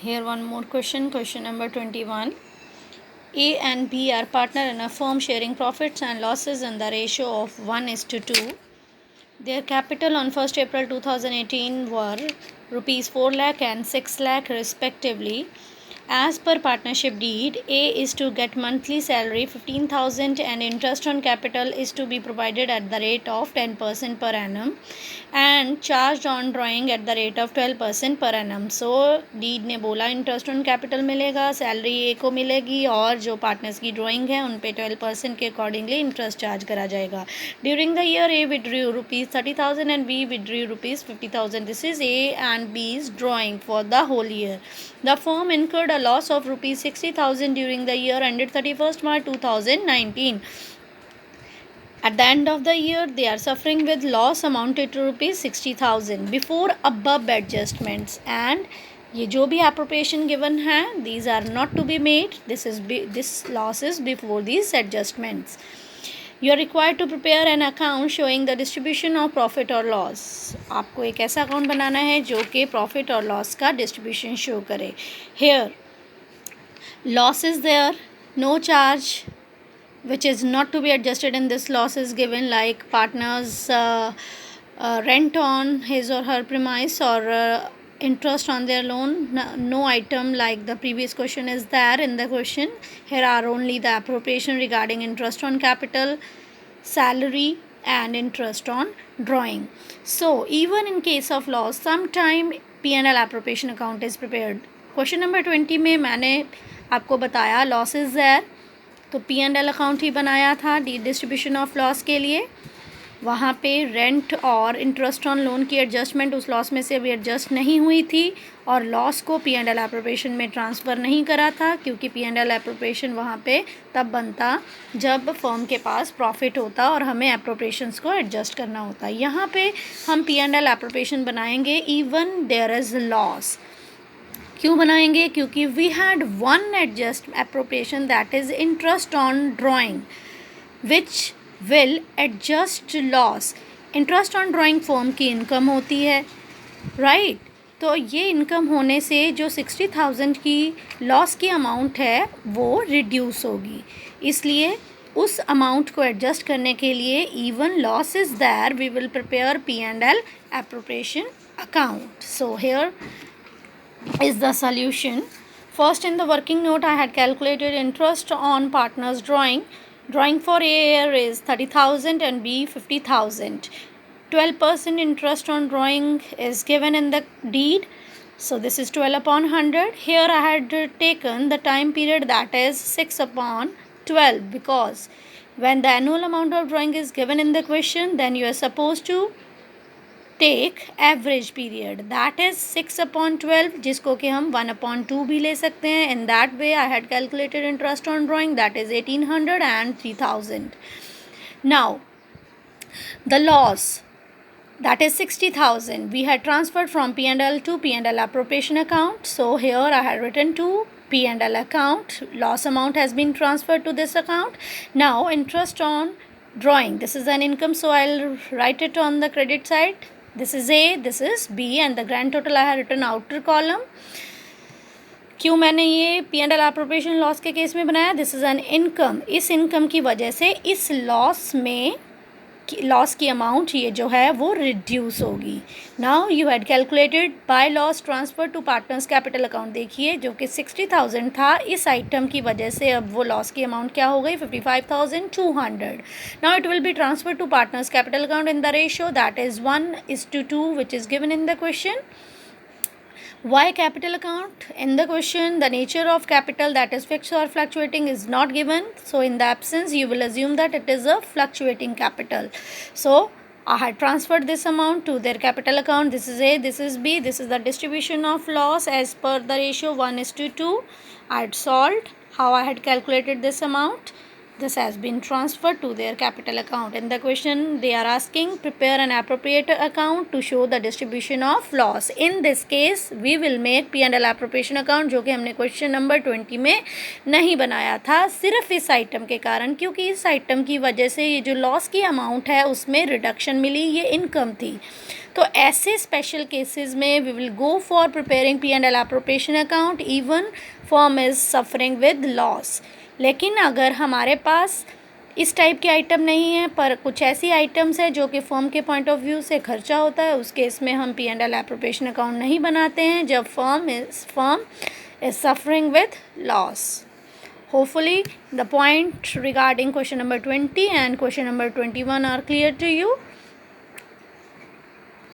Here one more question, question number 21. A and B are partner in a firm sharing profits and losses in the ratio of 1:2. Their capital on 1st April 2018 were rupees 4 lakh and 6 lakh respectively. As per partnership deed, A is to get monthly salary 15,000 and interest on capital is to be provided at the rate of 10% per annum and charged on drawing at the rate of 12% per annum. So deed ने बोला interest on capital मिलेगा, salary ए को मिलेगी और जो partners की drawing है उन पे 12% के अकॉर्डिंगली इंटरेस्ट चार्ज करा जाएगा. During the year A withdrew rupees 30,000 and B withdrew rupees 50,000. This is A and B's drawing for the whole year. The firm incurred a loss of rupees 60,000 during the year ended 31st March 2019. At the end of the year, they are suffering with loss amounted to rupees 60,000 before above adjustments, and ये जो भी appropriation given है, these are not to be made. This loss is before these adjustments. You are required to prepare an account showing the distribution of profit or loss. आपको एक ऐसा account बनाना है जो कि profit और loss का distribution show करे. Here, loss is there, no charge which is not to be adjusted in this loss is given, like partners rent on his or her premise or interest on their loan. No item like the previous question is there in the question. Here are only the appropriation regarding interest on capital, salary and interest on drawing. So even in case of loss, sometime P&L appropriation account is prepared. Question number 20 में मैंने आपको बताया loss is there, तो P&L account ही बनाया था distribution of loss के लिए. वहाँ पे रेंट और इंटरेस्ट ऑन लोन की एडजस्टमेंट उस लॉस में से अभी एडजस्ट नहीं हुई थी और लॉस को P&L एप्रोप्रिएशन में ट्रांसफ़र नहीं करा था, क्योंकि P&L एप्रोप्रिएशन वहाँ पे तब बनता जब फर्म के पास प्रॉफिट होता और हमें एप्रोप्रिएशंस को एडजस्ट करना होता. यहाँ पे हम P&L एप्रोप्रिएशन बनाएंगे इवन देयर इज़ लॉस. क्यों बनाएंगे? क्योंकि we had one adjust appropriation that is interest on drawing which will adjust loss. Interest on drawing firm की इनकम होती है, राइट? तो ये इनकम होने से जो 60,000 की लॉस की अमाउंट है वो रिड्यूस होगी. इसलिए उस अमाउंट को एडजस्ट करने के लिए even loss is there, we will prepare P&L appropriation account. So here is the solution. First, in the working note, I had calculated interest on partners drawing. Drawing for A is 30,000 and B 50,000. 12% interest on drawing is given in the deed. So this is 12 upon 100. Here I had taken the time period, that is 6 upon 12, because when the annual amount of drawing is given in the question, then you are supposed to take average period, that is 6 upon 12, जिसको कि हम 1 upon 2 भी ले सकते हैं. In that way I had calculated interest on drawing, that is 1800 and 3000. Now the loss, that is 60,000, we had transferred from P&L to P&L appropriation account. So here I had written to P&L account, loss amount has been transferred to this account. Now interest on drawing, this is an income, so I'll write it on the credit side. This is A, this is B, and the grand total I have written outer column. क्यों मैंने ये P&L appropriation loss के case में बनाया? This is an income. इस income की वजह से इस लॉस में लॉस की अमाउंट ये जो है वो रिड्यूस होगी. Now you had calculated by loss transfer to partners capital account. देखिए जो कि 60,000 था, इस आइटम की वजह से अब वो लॉस की अमाउंट क्या हो गई? 55,200. Now it will be transfer to partners capital account in the ratio that is 1:2 which is given in the question. Why capital account? In the question, the nature of capital, that is fixed or fluctuating, is not given. So in the absence, you will assume that it is a fluctuating capital. So I had transferred this amount to their capital account. This is A, this is B, this is the distribution of loss as per the ratio 1:2. I had solved how I had calculated this amount. This has been transferred to their capital account. In the question, they are asking, prepare an appropriate account to show the distribution of loss. In this case, we will make P&L appropriation account, जो कि हमने question number 20 में नहीं बनाया था, सिर्फ इस item के कारण, क्योंकि इस आइटम की वजह से ये जो लॉस की अमाउंट है उसमें रिडक्शन मिली, ये इनकम थी. तो ऐसे स्पेशल केसेस में we will go for preparing P&L appropriation account even firm is suffering with loss. लेकिन अगर हमारे पास इस टाइप के आइटम नहीं है, पर कुछ ऐसी आइटम्स है जो कि फर्म के पॉइंट ऑफ व्यू से खर्चा होता है, उस केस में हम P&L एप्रोप्रिएशन अकाउंट नहीं बनाते हैं जब firm is suffering with loss. Hopefully the point regarding question number 20 and question number 21 are clear to you.